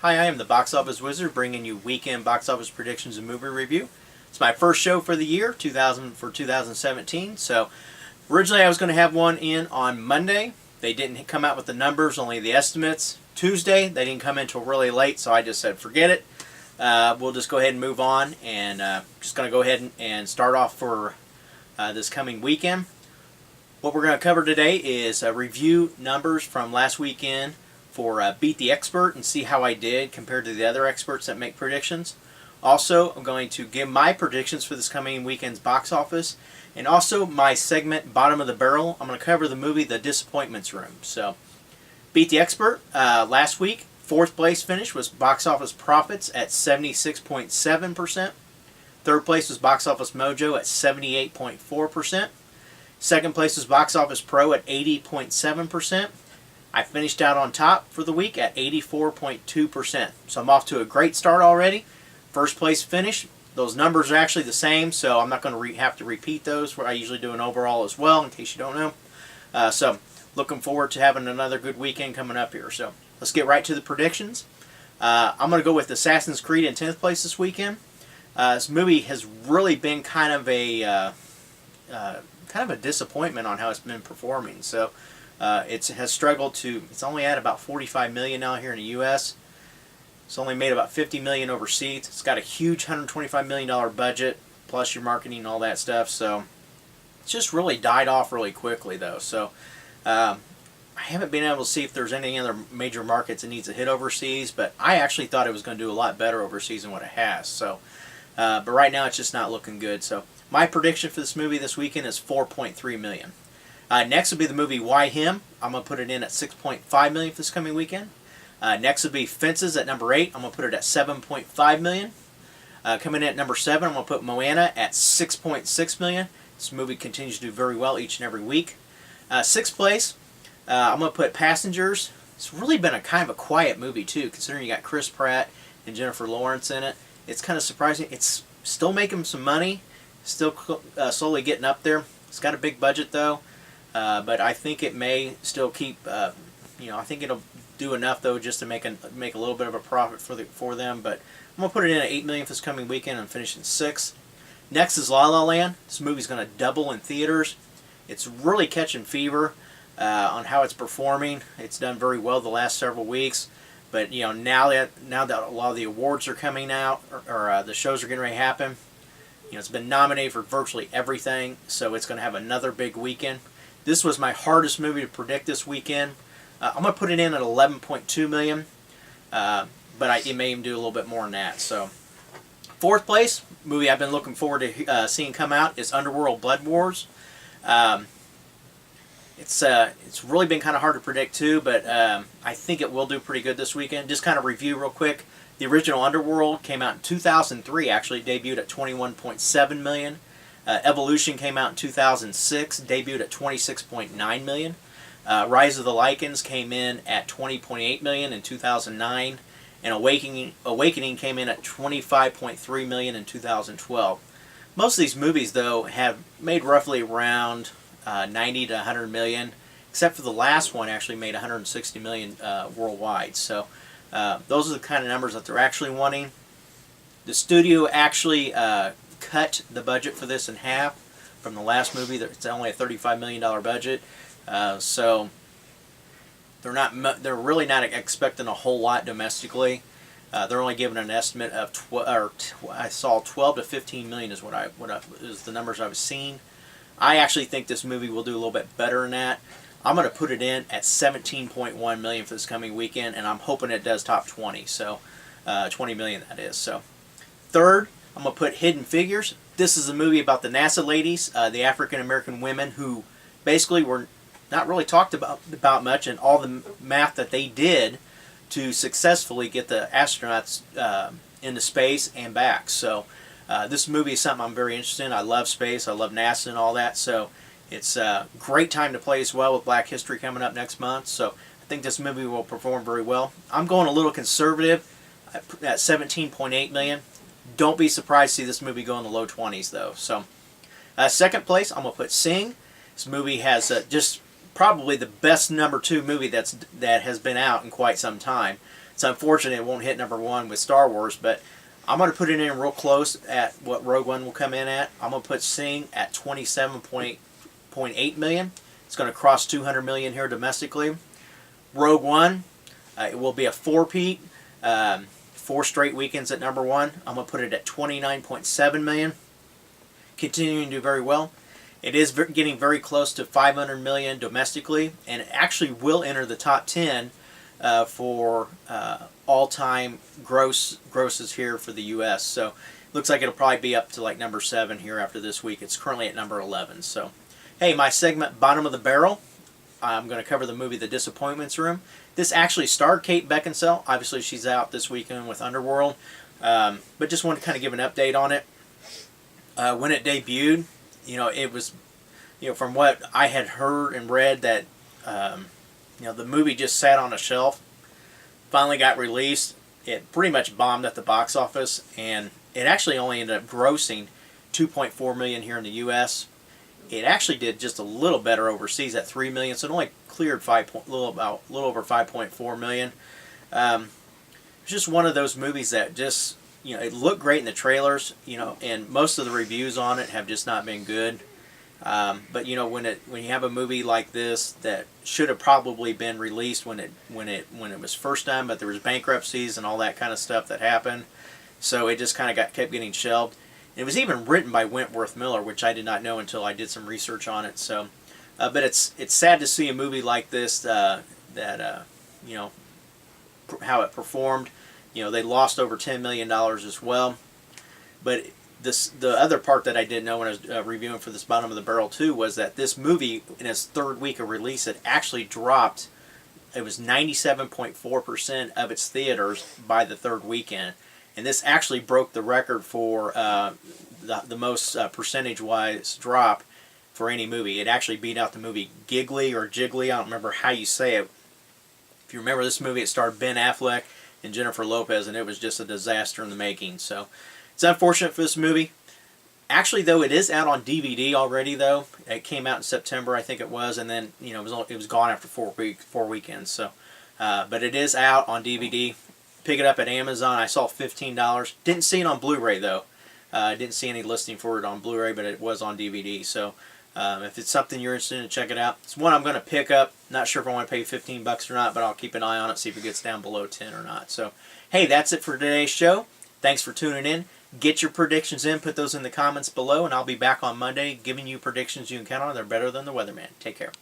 Hi, I am the Box Office Wizard, bringing you weekend box office predictions and movie review. It's my first show for the year, 2017. So originally I was going to have one in on Monday. They didn't come out with the numbers, only the estimates. Tuesday, they didn't come in until really late, so I just said forget it. We'll just go ahead and move on, and just going to go ahead and start off for this coming weekend. What we're going to cover today is review numbers from last weekend for Beat the Expert and see how I did compared to the other experts that make predictions. Also, I'm going to give my predictions for this coming weekend's box office, and also my segment Bottom of the Barrel. I'm going to cover the movie The Disappointments Room. So, Beat the Expert, last week, fourth place finish was Box Office Profits at 76.7%. Third place was Box Office Mojo at 78.4%. Second place was Box Office Pro at 80.7%. I finished out on top for the week at 84.2%. So I'm off to a great start already. First place finish. Those numbers are actually the same, so I'm not going to have to repeat those, where I usually do an overall as well, in case you don't know. So looking forward to having another good weekend coming up here. So let's get right to the predictions. I'm going to go with Assassin's Creed in 10th place this weekend. This movie has really been kind of a disappointment on how it's been performing. So it has struggled to. It's only at about 45 million now here in the U.S. It's only made about 50 million overseas. It's got a huge $125 million budget, plus your marketing and all that stuff. So it's just really died off really quickly, though. So I haven't been able to see if there's any other major markets it needs to hit overseas, but I actually thought it was going to do a lot better overseas than what it has. So, but right now it's just not looking good. So my prediction for this movie this weekend is 4.3 million. Next will be the movie Why Him. I'm going to put it in at 6.5 million for this coming weekend. Next will be Fences at number 8. I'm going to put it at 7.5 million. Coming in at number 7, I'm going to put Moana at 6.6 million. This movie continues to do very well each and every week. Sixth place, I'm going to put Passengers. It's really been a kind of a quiet movie too, considering you got Chris Pratt and Jennifer Lawrence in it. It's kind of surprising. It's still making some money, still slowly getting up there. It's got a big budget though, but I think it may still keep. I think it'll do enough though just to make a little bit of a profit for them. But I'm gonna put it in at 8 million for this coming weekend and finish in 6th. Next is La La Land. This movie's gonna double in theaters. It's really catching fever on how it's performing. It's done very well the last several weeks. But now that a lot of the awards are coming out, or the shows are getting ready to happen, it's been nominated for virtually everything. So it's going to have another big weekend. This was my hardest movie to predict this weekend. I'm going to put it in at 11.2 million, but it may even do a little bit more than that. So, fourth place movie I've been looking forward to seeing come out is Underworld Blood Wars. It's really been kind of hard to predict too, but I think it will do pretty good this weekend. Just kind of review real quick. The original Underworld came out in 2003, actually debuted at 21.7 million. Evolution came out in 2006, debuted at 26.9 million. Rise of the Lycans came in at 20.8 million in 2009, and Awakening came in at 25.3 million in 2012. Most of these movies, though, have made roughly around 90 to 100 million, except for the last one actually made 160 million worldwide. So those are the kind of numbers that they're actually wanting. The studio actually cut the budget for this in half from the last movie. It's only a $35 million budget, so they're really not expecting a whole lot domestically. They're only giving an estimate of I saw 12 to 15 million is what is the numbers I was seeing. I actually think this movie will do a little bit better than that. I'm going to put it in at 17.1 million for this coming weekend, and I'm hoping it does top 20. So 20 million that is. So third, I'm going to put Hidden Figures. This is a movie about the NASA ladies, the African American women who basically were not really talked about much, and all the math that they did to successfully get the astronauts into space and back. So this movie is something I'm very interested in. I love space. I love NASA and all that. So it's a great time to play as well with Black History coming up next month. So I think this movie will perform very well. I'm going a little conservative at 17.8 million. Don't be surprised to see this movie go in the low 20s though. So second place, I'm going to put Sing. This movie has just probably the best #2 movie that has been out in quite some time. It's unfortunate it won't hit number 1 with Star Wars, but I'm going to put it in real close at what Rogue One will come in at. I'm going to put Sing at 27.8 million. It's going to cross 200 million here domestically. Rogue One, it will be a four-peat, 4 straight weekends at number 1. I'm going to put it at 29.7 million. Continuing to do very well. It is getting very close to 500 million domestically, and it actually will enter the top 10 for all-time grosses here for the U.S. So looks like it'll probably be up to like number 7 here after this week. It's currently at number 11. So, hey, my segment, Bottom of the Barrel, I'm going to cover the movie The Disappointments Room. This actually starred Kate Beckinsale. Obviously, she's out this weekend with Underworld, but just wanted to kind of give an update on it. When it debuted, it was, from what I had heard and read that, the movie just sat on a shelf. Finally got released. It pretty much bombed at the box office, and it actually only ended up grossing $2.4 million here in the U.S. It actually did just a little better overseas at $3 million, so it only cleared a little over $5.4 million. It's just one of those movies that just, it looked great in the trailers, and most of the reviews on it have just not been good. But when you have a movie like this that should have probably been released when it was first done, but there was bankruptcies and all that kind of stuff that happened, so it just kind of kept getting shelved. And it was even written by Wentworth Miller, which I did not know until I did some research on it. So, but it's sad to see a movie like this how it performed. They lost over $10 million as well. But the other part that I didn't know when I was reviewing for this Bottom of the Barrel too was that this movie, in its 3rd week of release, it actually dropped. It was 97.4% of its theaters by the 3rd weekend. And this actually broke the record for the most percentage-wise drop for any movie. It actually beat out the movie Giggly or Jiggly. I don't remember how you say it. If you remember this movie, it starred Ben Affleck and Jennifer Lopez, and it was just a disaster in the making. So it's unfortunate for this movie. Actually, though, it is out on DVD already, though. It came out in September, I think it was, and then it was gone after 4 weekends. So, but it is out on DVD. Pick it up at Amazon. I saw $15. Didn't see it on Blu-ray though. Didn't see any listing for it on Blu-ray, but it was on DVD. So if it's something you're interested in, check it out. It's one I'm going to pick up. Not sure if I want to pay $15 or not, but I'll keep an eye on it, see if it gets down below 10 or not. So hey, that's it for today's show. Thanks for tuning in. Get your predictions in. Put those in the comments below, and I'll be back on Monday giving you predictions you can count on. They're better than the weatherman. Take care.